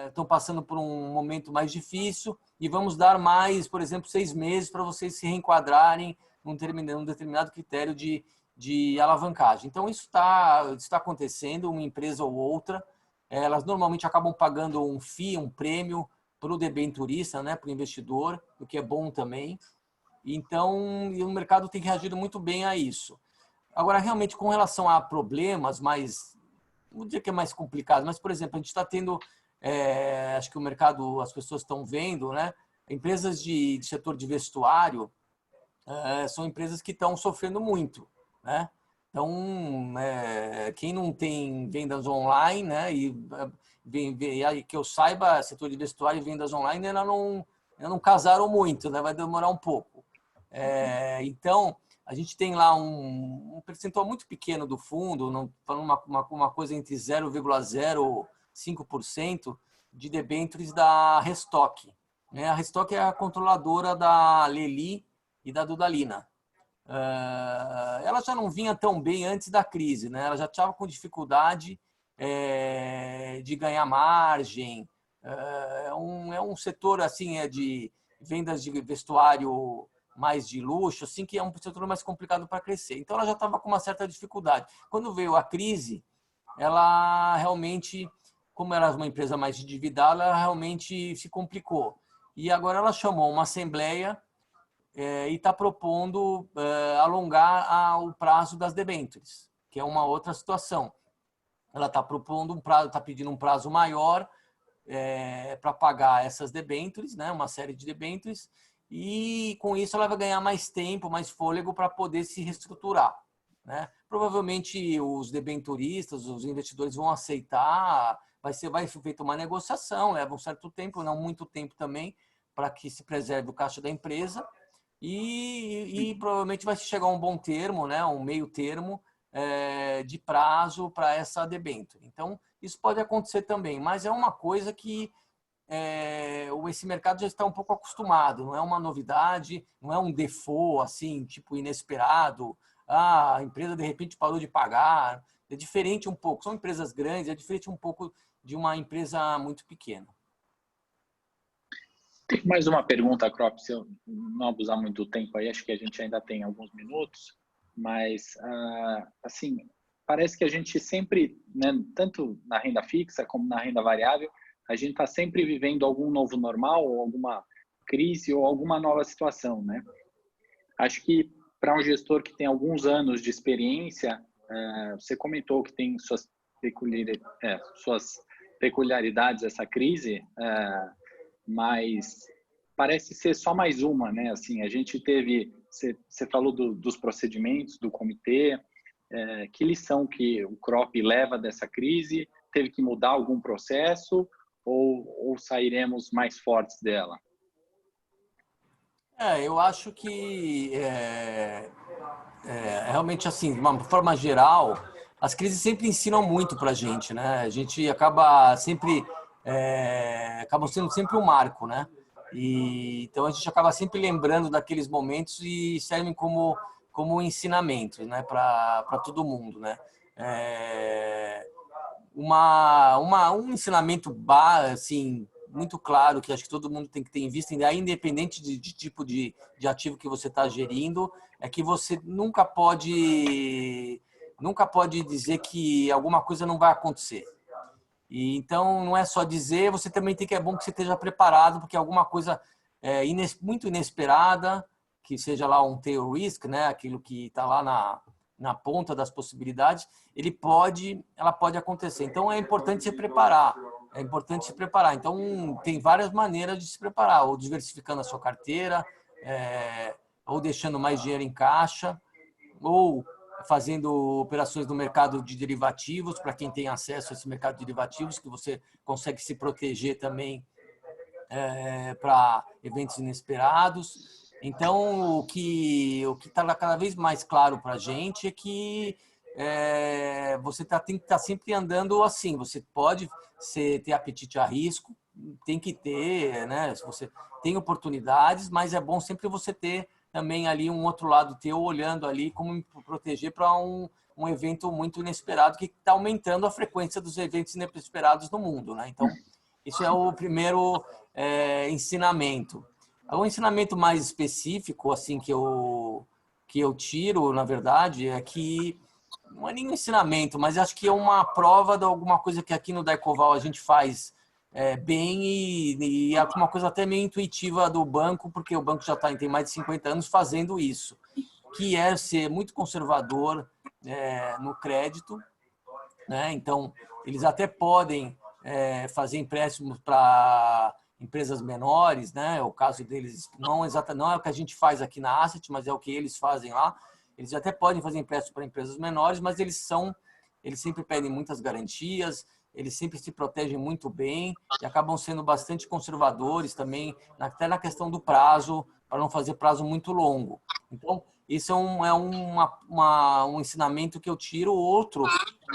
estão passando por um momento mais difícil e vamos dar mais, por exemplo, 6 meses para vocês se reenquadrarem num determinado critério de alavancagem. Então, isso está acontecendo, uma empresa ou outra. Elas normalmente acabam pagando um FII, um prêmio para o debenturista, né, para o investidor, o que é bom também. Então, o mercado tem reagido muito bem a isso. Agora, realmente, com relação a problemas não vou dizer que é mais complicado, mas, por exemplo, a gente está tendo, acho que o mercado, as pessoas estão vendo, né? Empresas de setor de vestuário são empresas que estão sofrendo muito, né? Então, quem não tem vendas online, né? E que eu saiba, setor de vestuário e vendas online ainda não casaram muito, né? Vai demorar um pouco. Então, a gente tem lá um percentual muito pequeno do fundo, falando uma coisa entre 0,05% de debêntures da Restock. A Restock é a controladora da Leli e da Dudalina. Ela já não vinha tão bem antes da crise, né? Ela já estava com dificuldade de ganhar margem. É um setor assim, de vendas de vestuário mais de luxo, assim, que é um setor mais complicado para crescer. Então, ela já estava com uma certa dificuldade. Quando veio a crise, ela realmente, como era uma empresa mais endividada, ela realmente se complicou. E agora ela chamou uma assembleia e está propondo alongar o prazo das debêntures, que é uma outra situação. Ela está propondo está pedindo um prazo maior para pagar essas debêntures, né, uma série de debêntures, e com isso ela vai ganhar mais tempo, mais fôlego para poder se reestruturar, né? Provavelmente os debenturistas, os investidores vão aceitar, vai ser feita uma negociação, leva um certo tempo, não muito tempo também, para que se preserve o caixa da empresa e provavelmente vai chegar a um bom termo, né? Um meio termo de prazo para essa debênture. Então, isso pode acontecer também, mas é uma coisa que esse mercado já está um pouco acostumado, não é uma novidade, não é um default assim, tipo inesperado, a empresa de repente parou de pagar, é diferente um pouco, são empresas grandes, é diferente um pouco de uma empresa muito pequena. Tem mais uma pergunta, Crop, se eu não abusar muito do tempo aí, acho que a gente ainda tem alguns minutos, mas, assim, parece que a gente sempre, né, tanto na renda fixa como na renda variável, a gente está sempre vivendo algum novo normal, ou alguma crise, ou alguma nova situação, né? Acho que para um gestor que tem alguns anos de experiência, você comentou que tem suas peculiaridades essa crise, mas parece ser só mais uma, né? Assim, a gente teve, você falou dos procedimentos do comitê, que lição que o Crop leva dessa crise? Teve que mudar algum processo ou sairemos mais fortes dela? Eu acho que realmente assim, de uma forma geral, as crises sempre ensinam muito para a gente, né? A gente acabam sendo sempre um marco, né? E então a gente acaba sempre lembrando daqueles momentos e servem como ensinamento, né? Para todo mundo, né? Um ensinamento assim muito claro que acho que todo mundo tem que ter em vista, independente de tipo de ativo que você está gerindo, é que você nunca pode dizer que alguma coisa não vai acontecer. E então não é só dizer, você também é bom que você esteja preparado, porque alguma coisa muito inesperada, que seja lá um tail risk, né, aquilo que está lá na ponta das possibilidades, ela pode acontecer. Então é importante se preparar. Então tem várias maneiras de se preparar, ou diversificando a sua carteira, ou deixando mais dinheiro em caixa, ou fazendo operações no mercado de derivativos, para quem tem acesso a esse mercado de derivativos, que você consegue se proteger também para eventos inesperados. Então, o que está cada vez mais claro para a gente é que você tem que estar sempre andando assim. Você pode ter apetite a risco, tem que ter, né? Se você tem oportunidades, mas é bom sempre você ter também ali um outro lado teu olhando ali como me proteger para um evento muito inesperado que está aumentando a frequência dos eventos inesperados no mundo, né? Então, isso é o primeiro ensinamento. Um ensinamento mais específico assim que eu tiro, na verdade, é que não é nenhum ensinamento, mas acho que é uma prova de alguma coisa que aqui no Daicoval a gente faz bem e é uma coisa até meio intuitiva do banco, porque o banco já tem mais de 50 anos fazendo isso, que é ser muito conservador no crédito, né? Então, eles até podem fazer empréstimos para empresas menores, né? O caso deles não é o que a gente faz aqui na Asset, mas é o que eles fazem lá. Eles até podem fazer empréstimo para empresas menores, mas eles sempre pedem muitas garantias, eles sempre se protegem muito bem e acabam sendo bastante conservadores também, até na questão do prazo, para não fazer prazo muito longo. Então, isso um ensinamento que eu tiro. Outro,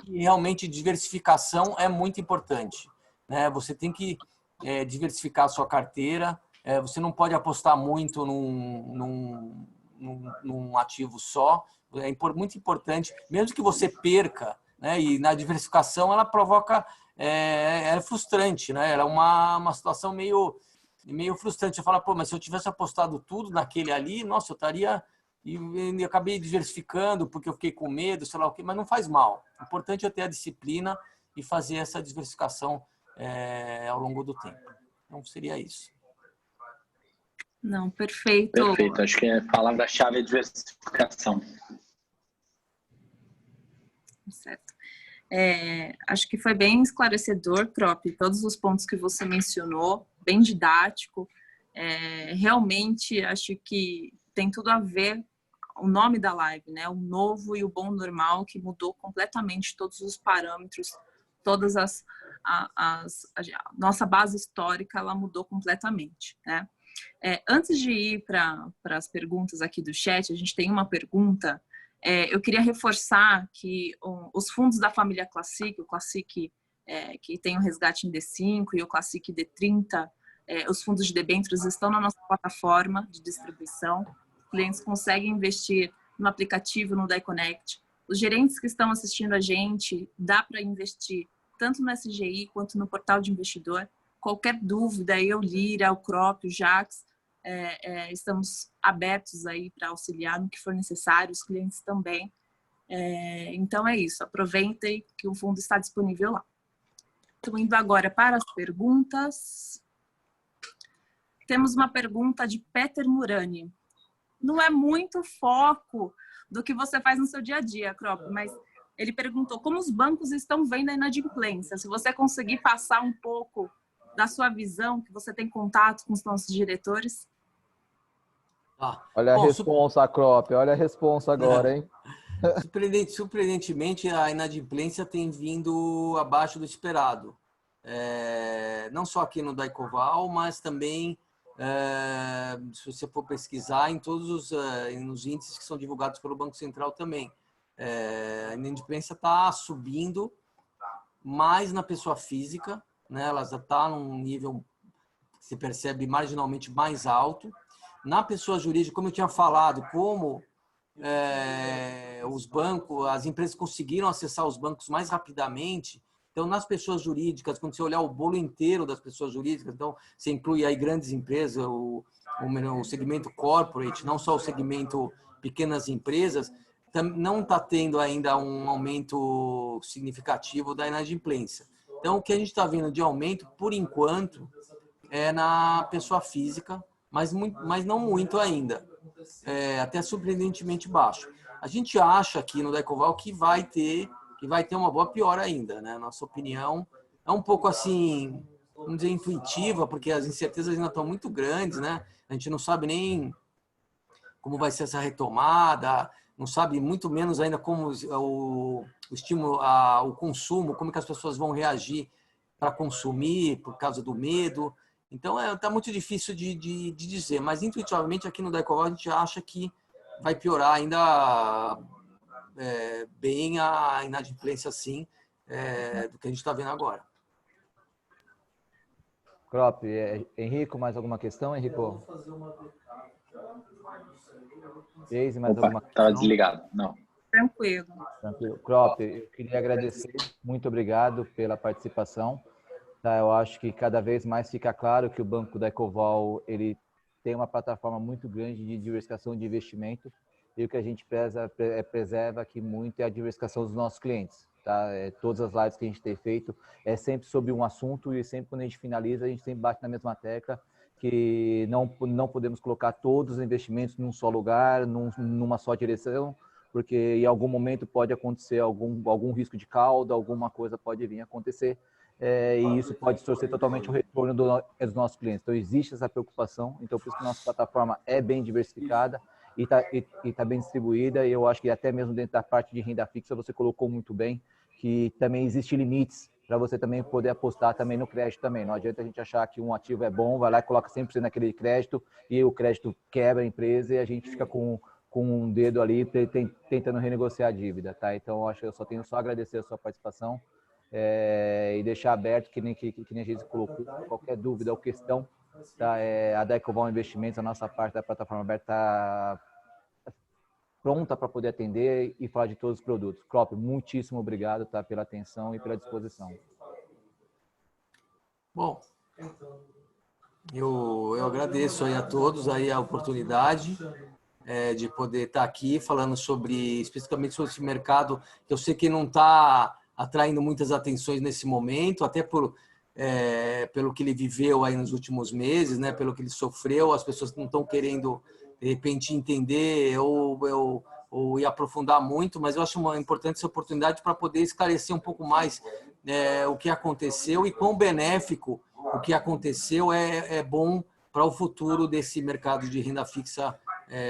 que realmente diversificação é muito importante, né? Você tem que diversificar a sua carteira, você não pode apostar muito num ativo só. É muito importante, mesmo que você perca, né? E na diversificação ela provoca, é frustrante, né? Ela é uma situação meio frustrante. Você fala, pô, mas se eu tivesse apostado tudo naquele ali, nossa, eu estaria... E acabei diversificando porque eu fiquei com medo, sei lá o quê, mas não faz mal. O importante é ter a disciplina e fazer essa diversificação ao longo do tempo. Então, seria isso. Não, perfeito. Perfeito, acho que a palavra-chave é diversificação. Certo. Acho que foi bem esclarecedor, Crop, todos os pontos que você mencionou, bem didático. Realmente, acho que tem tudo a ver o nome da live, né? O novo e o bom normal, que mudou completamente todos os parâmetros, todas a nossa base histórica, ela mudou completamente, né? Antes de ir para as perguntas aqui do chat, a gente tem uma pergunta. Eu queria reforçar que os fundos da família Classic, o Classic que tem o resgate em D5 e o Classic D30, os fundos de debêntures estão na nossa plataforma de distribuição. Os clientes conseguem investir no aplicativo, no DaiConnect. Os gerentes que estão assistindo a gente, dá para investir tanto no SGI quanto no portal de investidor. Qualquer dúvida, eu, Lira, o Crop, o Jax, estamos abertos aí para auxiliar no que for necessário, os clientes também. Então é isso, aproveitem que o fundo está disponível lá. Estou indo agora para as perguntas. Temos uma pergunta de Peter Murani. Não é muito foco do que você faz no seu dia a dia, Crop, mas ele perguntou como os bancos estão vendo a inadimplência. Se você conseguir passar um pouco da sua visão, que você tem contato com os nossos diretores. Olha a responsa, Crop, olha a responsa agora, hein? Surpreendentemente, a inadimplência tem vindo abaixo do esperado. Não só aqui no Daycoval, mas também, se você for pesquisar, em todos nos índices que são divulgados pelo Banco Central também. A inadimplência está subindo mais na pessoa física, né? Ela já está num nível que se percebe marginalmente mais alto. Na pessoa jurídica, como eu tinha falado, como os bancos, as empresas conseguiram acessar os bancos mais rapidamente. Então, nas pessoas jurídicas, quando você olhar o bolo inteiro das pessoas jurídicas, então você inclui aí grandes empresas, o segmento corporate, não só o segmento pequenas empresas, não está tendo ainda um aumento significativo da inadimplência. Então, o que a gente está vendo de aumento, por enquanto, é na pessoa física, mas não muito ainda. Até surpreendentemente baixo. A gente acha aqui no Daycoval que vai ter uma boa piora ainda, né? Nossa opinião é um pouco assim, vamos dizer, intuitiva, porque as incertezas ainda estão muito grandes, né? A gente não sabe nem como vai ser essa retomada, não sabe muito menos ainda como o estímulo, o consumo, como que as pessoas vão reagir para consumir por causa do medo. Então, está muito difícil de dizer, mas intuitivamente aqui no Daycoval a gente acha que vai piorar ainda bem a inadimplência, sim, do que a gente está vendo agora. Crop, Henrico, mais alguma questão, Henrico? Geise, mais alguma questão? Estava desligado, não. Tranquilo. Crop, eu queria agradecer, muito obrigado pela participação. Tá, eu acho que cada vez mais fica claro que o Banco Daycoval ele tem uma plataforma muito grande de diversificação de investimento e o que a gente preserva aqui muito é a diversificação dos nossos clientes. Tá? Todas as lives que a gente tem feito é sempre sobre um assunto e sempre quando a gente finaliza, a gente sempre bate na mesma tecla que não podemos colocar todos os investimentos num só lugar, numa só direção, porque em algum momento pode acontecer algum risco de cauda, alguma coisa pode vir a acontecer. E isso pode distorcer totalmente o retorno dos nossos clientes. Então, existe essa preocupação. Então, por isso que a nossa plataforma é bem diversificada e tá bem distribuída. E eu acho que até mesmo dentro da parte de renda fixa, você colocou muito bem que também existem limites para você também poder apostar também no crédito também. Não adianta a gente achar que um ativo é bom, vai lá e coloca 100% naquele crédito e o crédito quebra a empresa e a gente fica com um dedo ali tentando renegociar a dívida. Tá? Então, eu só tenho a agradecer a sua participação. E deixar aberto, que nem a gente colocou, qualquer dúvida ou questão, tá? A Daycoval Investimentos, a nossa parte da plataforma aberta, está pronta para poder atender e falar de todos os produtos. Crop, muitíssimo obrigado, tá, pela atenção e pela disposição. Bom, eu agradeço aí a todos aí a oportunidade de poder estar aqui falando especificamente sobre esse mercado, que eu sei que não está atraindo muitas atenções nesse momento, até pelo que ele viveu aí nos últimos meses, né? Pelo que ele sofreu, as pessoas não estão querendo, de repente, entender ou ir aprofundar muito, mas eu acho uma importante essa oportunidade para poder esclarecer um pouco mais o que aconteceu e quão benéfico o que aconteceu é bom para o futuro desse mercado de renda fixa,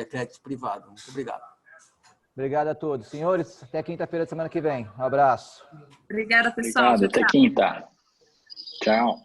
crédito privado. Muito obrigado. Obrigado a todos. Senhores, até quinta-feira da semana que vem. Um abraço. Obrigada, pessoal. Obrigado, até quinta. Tchau.